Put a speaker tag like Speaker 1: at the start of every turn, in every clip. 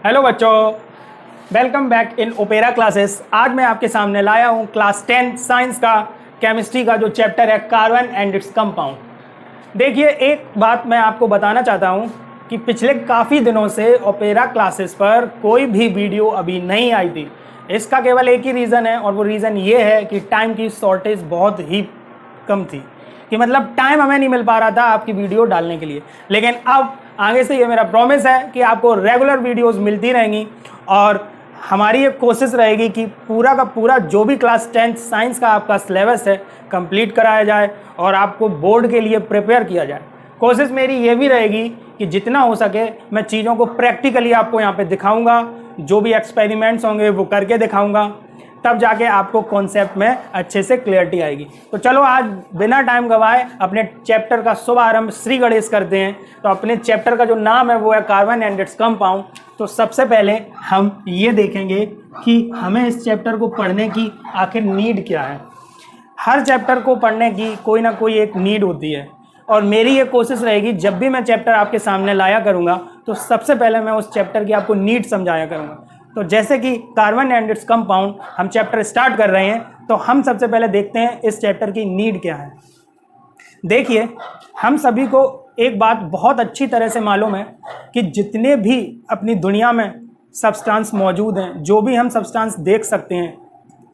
Speaker 1: Hello बच्चों, welcome back in opera classes. आज मैं आपके सामने लाया हूँ क्लास 10 साइंस का केमिस्ट्री का जो चैप्टर है कार्बन एंड इट्स कंपाउंड। देखिए, एक बात मैं आपको बताना चाहता हूँ कि पिछले काफ़ी दिनों से ओपेरा क्लासेस पर कोई भी वीडियो अभी नहीं आई थी। इसका केवल एक ही रीज़न है और वो रीज़न ये है कि टाइम की शॉर्टेज बहुत ही कम थी, कि मतलब टाइम हमें नहीं मिल पा रहा था आपकी वीडियो डालने के लिए। लेकिन अब आगे से ये मेरा प्रॉमिस है कि आपको रेगुलर वीडियोस मिलती रहेंगी और हमारी ये कोशिश रहेगी कि पूरा का पूरा जो भी क्लास 10 साइंस का आपका सिलेबस है कंप्लीट कराया जाए और आपको बोर्ड के लिए प्रिपेयर किया जाए। कोशिश मेरी ये भी रहेगी कि जितना हो सके मैं चीज़ों को प्रैक्टिकली आपको यहाँ पे दिखाऊंगा, जो भी एक्सपेरिमेंट्स होंगे वो करके दिखाऊंगा, तब जाके आपको कॉन्सेप्ट में अच्छे से क्लियरिटी आएगी। तो चलो आज बिना टाइम गवाए अपने चैप्टर का शुभारंभ श्री गणेश करते हैं। तो अपने चैप्टर का जो नाम है वो है कार्बन एंड इट्स कंपाउंड। तो सबसे पहले हम ये देखेंगे कि हमें इस चैप्टर को पढ़ने की आखिर नीड क्या है। हर चैप्टर को पढ़ने की कोई ना कोई एक नीड होती है और मेरी ये कोशिश रहेगी जब भी मैं चैप्टर आपके सामने लाया करूँगा तो सबसे पहले मैं उस चैप्टर की आपको नीड समझाया करूँगा। तो जैसे कि कार्बन एंड इट्स कंपाउंड हम चैप्टर स्टार्ट कर रहे हैं, तो हम सबसे पहले देखते हैं इस चैप्टर की नीड क्या है। देखिए, हम सभी को एक बात बहुत अच्छी तरह से मालूम है कि जितने भी अपनी दुनिया में सब्सटेंस मौजूद हैं, जो भी हम सब्सटेंस देख सकते हैं,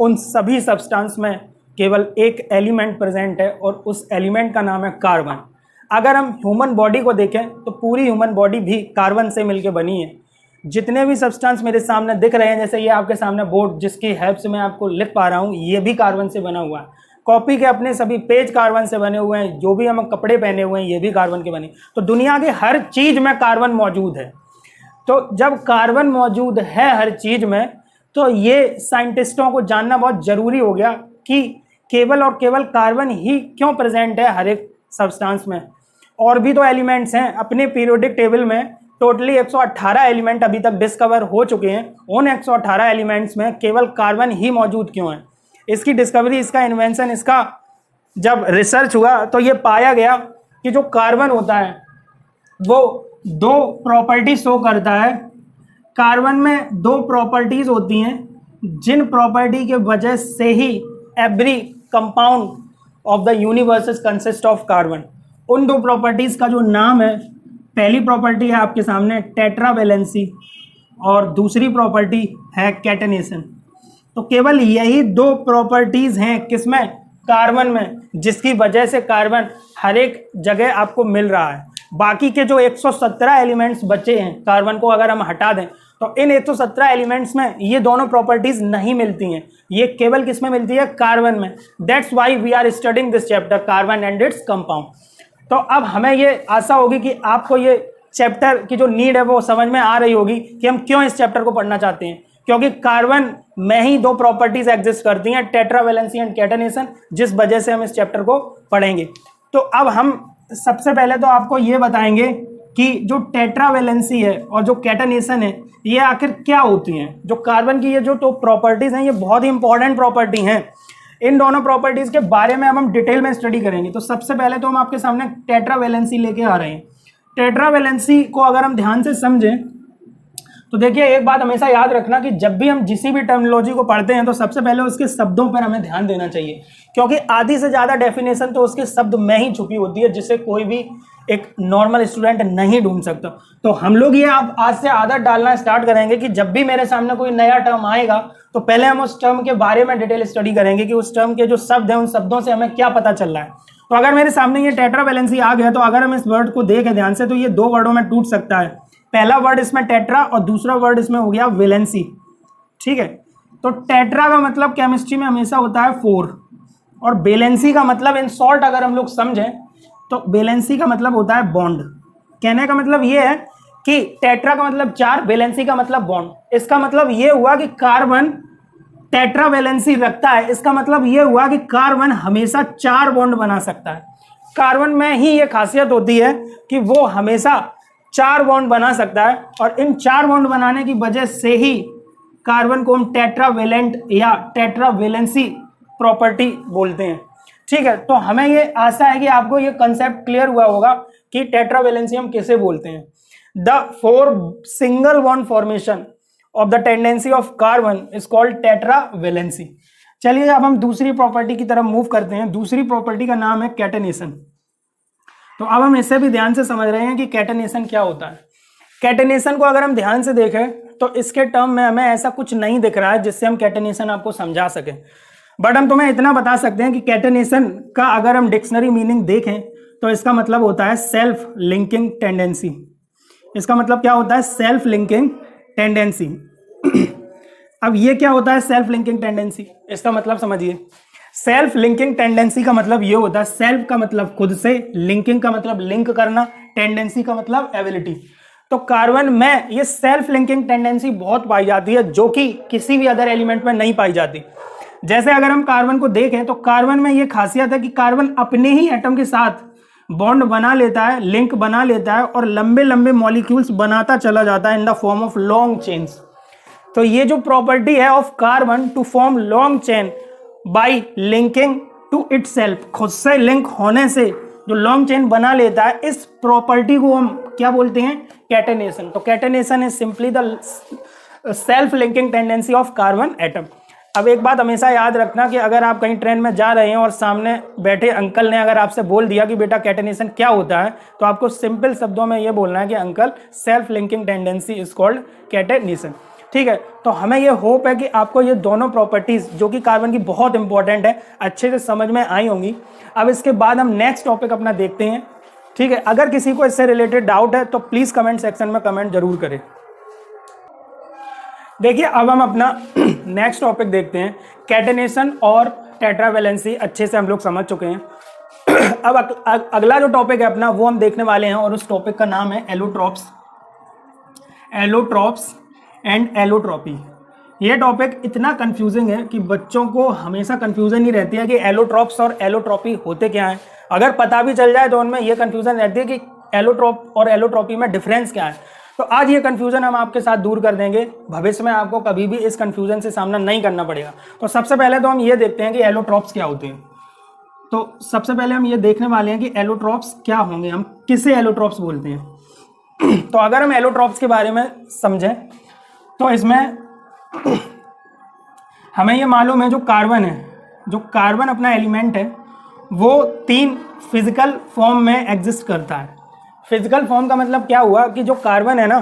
Speaker 1: उन सभी सब्सटेंस में केवल एक एलिमेंट प्रेजेंट है और उस एलिमेंट का नाम है कार्बन। अगर हम ह्यूमन बॉडी को देखें तो पूरी ह्यूमन बॉडी भी कार्बन से मिलकर बनी है। जितने भी सब्सटेंस मेरे सामने दिख रहे हैं, जैसे ये आपके सामने बोर्ड जिसकी हेल्प से मैं आपको लिख पा रहा हूँ, ये भी कार्बन से बना हुआ है। कॉपी के अपने सभी पेज कार्बन से बने हुए हैं, जो भी हम कपड़े पहने हुए हैं ये भी कार्बन के बने। तो दुनिया की हर चीज़ में कार्बन मौजूद है। तो जब कार्बन मौजूद है हर चीज़ में, तो ये साइंटिस्टों को जानना बहुत ज़रूरी हो गया कि केवल और केवल कार्बन ही क्यों प्रेजेंट है हर एक सब्सटेंस में। और भी तो एलिमेंट्स हैं। अपने पीरियोडिक टेबल में टोटली 118 एलिमेंट अभी तक डिस्कवर हो चुके हैं। उन 118 एलिमेंट्स में केवल कार्बन ही मौजूद क्यों है? इसकी डिस्कवरी, इसका इन्वेंशन, इसका जब रिसर्च हुआ तो ये पाया गया कि जो कार्बन होता है वो दो प्रॉपर्टी शो करता है। कार्बन में दो प्रॉपर्टीज होती हैं जिन प्रॉपर्टी के वजह से ही every compound of the universe is consist of carbon. उन दो प्रॉपर्टीज का जो नाम है, पहली प्रॉपर्टी है आपके सामने टेट्रावैलेंसी और दूसरी प्रॉपर्टी है कैटेनेशन। तो केवल यही दो प्रॉपर्टीज हैं किसमें? कार्बन में, जिसकी वजह से कार्बन हर एक जगह आपको मिल रहा है। बाकी के जो 117 एलिमेंट्स बचे हैं कार्बन को अगर हम हटा दें तो इन 117 एलिमेंट्स में ये दोनों प्रॉपर्टीज नहीं मिलती हैं। ये केवल किसमें मिलती है? कार्बन में। That's why we are studying this chapter carbon and its compound. तो अब हमें ये आशा होगी कि आपको ये चैप्टर की जो नीड है वो समझ में आ रही होगी कि हम क्यों इस चैप्टर को पढ़ना चाहते हैं। क्योंकि कार्बन में ही दो प्रॉपर्टीज एग्जिस्ट करती हैं, टेट्रावैलेंसी एंड कैटेनेशन, जिस वजह से हम इस चैप्टर को पढ़ेंगे। तो अब हम सबसे पहले तो आपको ये बताएंगे कि जो टेट्रावैलेंसी है और जो कैटेनेशन है ये आखिर क्या होती हैं। जो कार्बन की ये जो तो प्रॉपर्टीज हैं ये बहुत ही इंपॉर्टेंट प्रॉपर्टी हैं। इन दोनों प्रॉपर्टीज के बारे में हम डिटेल में स्टडी करेंगे। तो सबसे पहले तो हम आपके सामने टेट्रावैलेंसी लेके आ रहे हैं। टेट्रावैलेंसी को अगर हम ध्यान से समझें तो देखिए, एक बात हमेशा याद रखना कि जब भी हम किसी भी टर्मिनोलॉजी को पढ़ते हैं तो सबसे पहले उसके शब्दों पर हमें ध्यान देना चाहिए, क्योंकि आधी से ज़्यादा डेफिनेशन तो उसके शब्द में ही छुपी होती है, जिसे कोई भी एक नॉर्मल स्टूडेंट नहीं ढूंढ सकता। तो हम लोग ये अब आज से आदत डालना स्टार्ट करेंगे कि जब भी मेरे सामने कोई नया टर्म आएगा तो पहले हम उस टर्म के बारे में डिटेल स्टडी करेंगे कि उस टर्म के जो शब्द हैं उन शब्दों से हमें क्या पता चल रहा है। तो अगर मेरे सामने ये टेट्रावैलेंसी आ गया तो अगर हम इस वर्ड को देखें ध्यान से तो ये दो वर्डों में टूट सकता है। पहला वर्ड इसमें टेट्रा और दूसरा वर्ड इसमें हो गया वैलेंसी। ठीक है, तो टेट्रा का मतलब केमिस्ट्री में हमेशा होता है 4 और वैलेंसी का मतलब इन शॉर्ट अगर हम लोग समझें तो वैलेंसी का मतलब होता है बॉन्ड। कहने का मतलब ये है कि टेट्रा का मतलब 4, वैलेंसी का मतलब बॉन्ड। इसका मतलब ये हुआ कि कार्बन टेट्रावैलेंसी रखता है, इसका मतलब ये हुआ कि कार्बन हमेशा 4 बॉन्ड बना सकता है। कार्बन में ही ये खासियत होती है कि वो हमेशा 4 बॉन्ड बना सकता है और इन 4 बॉन्ड बनाने की वजह से ही कार्बन को हम टेट्रावैलेंट या टेट्रावैलेंसी प्रॉपर्टी बोलते हैं। ठीक है, तो हमें ये आशा है कि आपको ये कंसेप्ट क्लियर हुआ होगा कि टेट्रावैलेंसी हम किसे बोलते हैं। The four single bond formation of the tendency of carbon is called tetravalency. चलिए अब हम दूसरी प्रॉपर्टी की तरफ मूव करते हैं। दूसरी प्रॉपर्टी का नाम है कैटेनेशन। तो अब हम इसे भी ध्यान से समझ रहे हैं कि कैटेनेशन क्या होता है। कैटेनेशन को अगर हम ध्यान से देखें तो इसके टर्म में हमें ऐसा कुछ नहीं दिख रहा है जिससे हम कैटेनेशन आपको समझा सकें, बट हम तुम्हें इतना बता सकते हैं कि कैटेनेशन का अगर हम डिक्शनरी मीनिंग देखें तो इसका मतलब होता है सेल्फ लिंकिंग टेंडेंसी। इसका मतलब क्या होता है? Self linking tendency. अब ये क्या होता है सेल्फ लिंकिंग टेंडेंसी? इसका मतलब समझिए, सेल्फ लिंकिंग टेंडेंसी का मतलब ये होता है, सेल्फ का मतलब खुद से, लिंकिंग का मतलब लिंक करना, टेंडेंसी का मतलब एबिलिटी। तो कार्बन में ये सेल्फ लिंकिंग टेंडेंसी बहुत पाई जाती है जो कि किसी भी अदर एलिमेंट में नहीं पाई जाती। जैसे अगर हम कार्बन को देखें तो कार्बन में ये खासियत है कि कार्बन अपने ही एटम के साथ बॉन्ड बना लेता है, लिंक बना लेता है और लंबे लंबे मॉलिक्यूल्स बनाता चला जाता है in the form of long chains. तो ये जो प्रॉपर्टी है of carbon to form long chain by linking to itself, खुद से लिंक होने से जो लॉन्ग चेन बना लेता है, इस प्रॉपर्टी को हम क्या बोलते हैं? कैटेनेशन। तो catenation is simply the self linking tendency of carbon atom. अब एक बात हमेशा याद रखना कि अगर आप कहीं ट्रेन में जा रहे हैं और सामने बैठे अंकल ने अगर आपसे बोल दिया कि बेटा कैटेनेशन क्या होता है, तो आपको सिंपल शब्दों में ये बोलना है कि uncle self linking tendency is called catenation. ठीक है, तो हमें ये होप है कि आपको ये दोनों प्रॉपर्टीज जो कि कार्बन की बहुत इंपॉर्टेंट है अच्छे से समझ में आई होंगी। अब इसके बाद हम नेक्स्ट टॉपिक अपना देखते हैं। ठीक है, अगर किसी को इससे रिलेटेड डाउट है तो प्लीज कमेंट सेक्शन में कमेंट जरूर करें। देखिए अब हम अपना नेक्स्ट टॉपिक देखते हैं। कैटेनेशन और टेट्रावेलेंसी अच्छे से हम लोग समझ चुके हैं। अब अगला जो टॉपिक है अपना वो हम देखने वाले हैं और उस टॉपिक का नाम है एलोट्रॉप्स। Allotropes and allotropy. ये टॉपिक इतना कंफ्यूजिंग है कि बच्चों को हमेशा कंफ्यूजन ही रहती है कि एलोट्रॉप्स और एलोट्रॉपी होते क्या हैं। अगर पता भी चल जाए तो उनमें ये कंफ्यूजन रहती है कि एलोट्रॉप और एलोट्रॉपी में डिफरेंस क्या है। तो आज ये कंफ्यूजन हम आपके साथ दूर कर देंगे, भविष्य में आपको कभी भी इस कंफ्यूजन से सामना नहीं करना पड़ेगा। तो सबसे पहले तो हम ये देखते हैं कि एलोट्रॉप्स क्या होते हैं। तो सबसे पहले हम ये देखने वाले हैं कि एलोट्रॉप्स क्या होंगे, हम किसे एलोट्रॉप्स बोलते हैं। तो अगर हम एलोट्रॉप्स के बारे में समझें तो इसमें हमें ये मालूम है जो कार्बन है, जो कार्बन अपना एलिमेंट है वो 3 फिजिकल फॉर्म में एग्जिस्ट करता है। फिजिकल फॉर्म का मतलब क्या हुआ कि जो कार्बन है ना,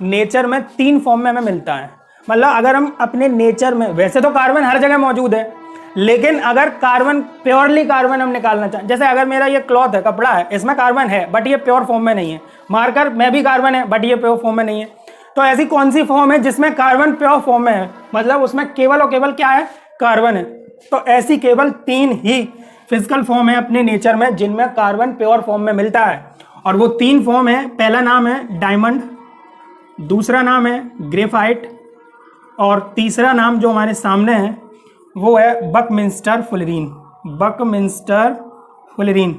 Speaker 1: नेचर में 3 फॉर्म में हमें मिलता है। मतलब अगर हम अपने नेचर में, वैसे तो कार्बन हर जगह मौजूद है, लेकिन अगर कार्बन प्योरली कार्बन हम निकालना चाहें, जैसे अगर मेरा ये क्लॉथ है, कपड़ा है, इसमें कार्बन है बट ये प्योर फॉर्म में नहीं है। मार्कर में भी कार्बन है बट ये प्योर फॉर्म में नहीं है। तो ऐसी कौन सी फॉर्म है जिसमें कार्बन प्योर फॉर्म में है, मतलब उसमें केवल और केवल क्या है? कार्बन है। तो ऐसी केवल 3 ही फिजिकल फॉर्म है अपने नेचर में जिनमें कार्बन प्योर फॉर्म में मिलता है, और वो 3 फॉर्म है। पहला नाम है डायमंड, दूसरा नाम है ग्रेफाइट, और तीसरा नाम जो हमारे सामने है वो है बकमिंस्टर फुलरीन। Buckminster fullerene.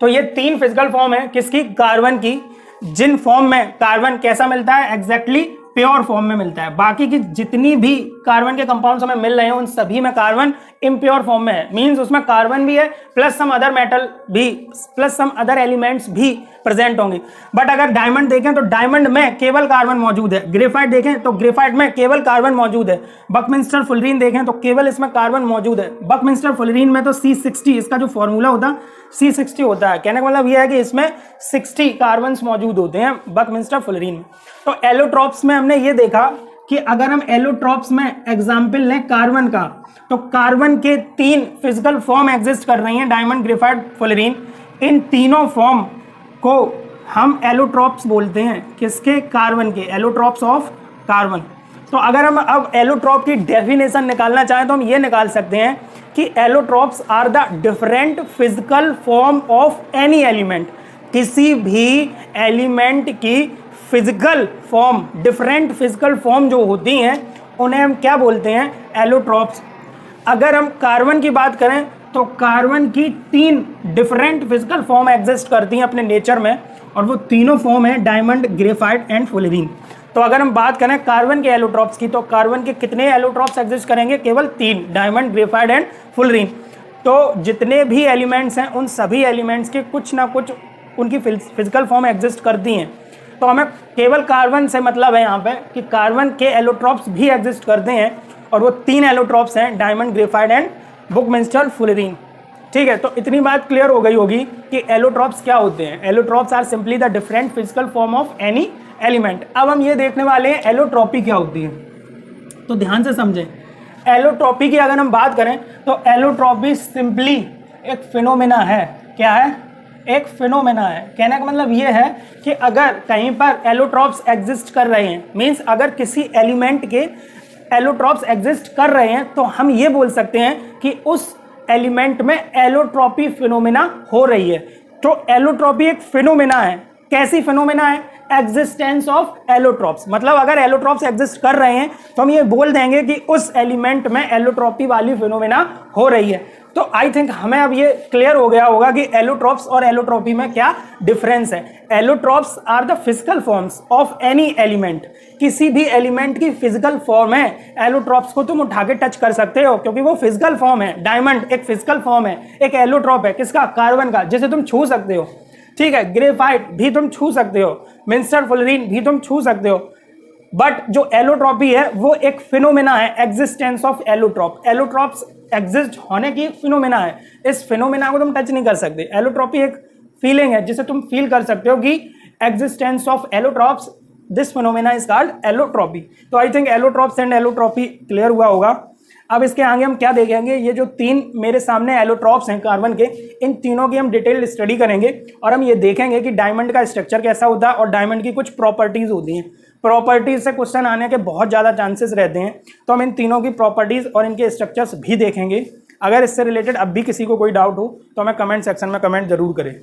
Speaker 1: तो ये 3 फिजिकल फॉर्म है किसकी? कार्बन की, जिन फॉर्म में कार्बन कैसा मिलता है? एग्जैक्टली प्योर फॉर्म में मिलता है। बाकी की जितनी भी कार्बन के कंपाउंड्स हमें मिल रहे हैं उन सभी में कार्बन इम्प्योर फॉर्म में है। मींस उसमें कार्बन भी है प्लस सम अदर मेटल भी, प्लस सम अदर एलिमेंट्स भी प्रेजेंट होंगे। बट अगर डायमंड देखें तो डायमंड में केवल कार्बन मौजूद है। ग्रेफाइट देखें तो ग्रेफाइट में केवल कार्बन मौजूद है। बकमिंस्टर फुलरीन देखें तो केवल इसमें कार्बन मौजूद है। बकमिंस्टर फुलरीन में तो C60, इसका जो फॉर्मूला होता है C60 होता है। कहने का मतलब यह है कि इसमें 60 कार्बन मौजूद होते हैं बकमिंस्टर फुलरीन में। तो एलोट्रॉप्स में हमने ये देखा कि अगर हम एलोट्रॉप्स में एग्जाम्पल लें कार्बन का, तो कार्बन के 3 फिजिकल फॉर्म एग्जिस्ट कर रही हैं, डायमंड, ग्रेफाइट, फुलरीन। इन तीनों फॉर्म को हम एलोट्रॉप्स बोलते हैं। किसके? कार्बन के। Allotropes of carbon. तो अगर हम अब एलोट्रॉप की डेफिनेशन निकालना चाहें तो हम ये निकाल सकते हैं कि allotropes are the different physical form of any element. किसी भी एलिमेंट की physical form, different physical form जो होती हैं उन्हें हम क्या बोलते हैं? एलोट्रॉप्स। अगर हम कार्बन की बात करें तो कार्बन की 3 डिफरेंट फिजिकल फॉर्म एग्जिस्ट करती हैं अपने नेचर में, और वो तीनों फॉर्म है डायमंड, ग्रेफाइट एंड फुलरीन। तो अगर हम बात करें कार्बन के एलोट्रॉप्स की, तो कार्बन के कितने एलोट्रॉप्स एग्जिस्ट करेंगे? केवल 3, डायमंड, ग्रेफाइट एंड फुलरीन। तो जितने भी एलिमेंट्स हैं उन सभी एलिमेंट्स के कुछ ना कुछ उनकी फिजिकल फॉर्म एग्जिस्ट करती हैं, तो हमें केवल कार्बन से मतलब है यहाँ पे कि कार्बन के एलोट्रॉप्स भी एग्जिस्ट करते हैं, और वो 3 एलोट्रॉप्स हैं, डायमंड, ग्रेफाइट एंड बुकमिंस्टर फुलरीन। ठीक है, तो इतनी बात क्लियर हो गई होगी कि एलोट्रॉप्स क्या होते हैं। Allotropes are simply the different physical form of any element. अब हम ये देखने वाले हैं एलोट्रॉपी क्या होती है, तो ध्यान से समझें। एलोट्रॉपी की अगर हम बात करें तो एलोट्रॉपी सिंपली एक फिनोमेना है। क्या है? एक फिनोमेना है। कहने का मतलब ये है कि अगर कहीं पर एलोट्रॉप्स एग्जिस्ट कर रहे हैं, मीन्स अगर किसी एलिमेंट के एलोट्रॉप्स एग्जिस्ट कर रहे हैं, तो हम ये बोल सकते हैं कि उस एलिमेंट में एलोट्रॉपी फिनोमेना हो रही है। तो एलोट्रॉपी एक फिनोमेना है। कैसी फिनोमेना है? Existence of allotropes. मतलब अगर एलोट्रॉप्स एग्जिस्ट कर रहे हैं तो हम ये बोल देंगे कि उस एलिमेंट में एलोट्रॉपी वाली फिनोमेना हो रही है। तो आई थिंक हमें अब ये क्लियर हो गया होगा कि एलोट्रॉप्स और एलोट्रॉपी में क्या डिफरेंस है। Allotropes are the physical forms of any element. किसी भी एलिमेंट की फिजिकल फॉर्म है, एलोट्रॉप्स को तुम उठा के टच कर सकते हो क्योंकि वो फिजिकल फॉर्म है। डायमंड एक फिजिकल फॉर्म है, एक एलोट्रॉप है। किसका? कार्बन का, जिसे तुम छू सकते हो। ठीक है, ग्रेफाइट भी तुम छू सकते हो, मिंस्टर फुलरीन भी तुम छू सकते हो। बट जो एलोट्रॉपी है वो एक फिनोमेना है, existence of allotrope. Allotropes exist होने की एक फिनोमेना है। इस फिनोमेना को तुम टच नहीं कर सकते। एलोट्रॉपी एक फीलिंग है जिसे तुम फील कर सकते हो कि existence of allotropes, this phenomena is called allotropy. तो I think allotropes and allotropy clear हुआ होगा। अब इसके आगे हम क्या देखेंगे, ये जो 3 मेरे सामने एलोट्रॉप्स हैं कार्बन के, इन तीनों की हम डिटेल स्टडी करेंगे और हम ये देखेंगे कि डायमंड का स्ट्रक्चर कैसा होता है और डायमंड की कुछ प्रॉपर्टीज होती हैं। प्रॉपर्टीज से क्वेश्चन आने के बहुत ज़्यादा चांसेस रहते हैं, तो हम इन तीनों की प्रॉपर्टीज और इनके स्ट्रक्चर्स भी देखेंगे। अगर इससे रिलेटेड अब भी किसी को कोई डाउट हो तो हमें कमेंट सेक्शन में कमेंट जरूर करें।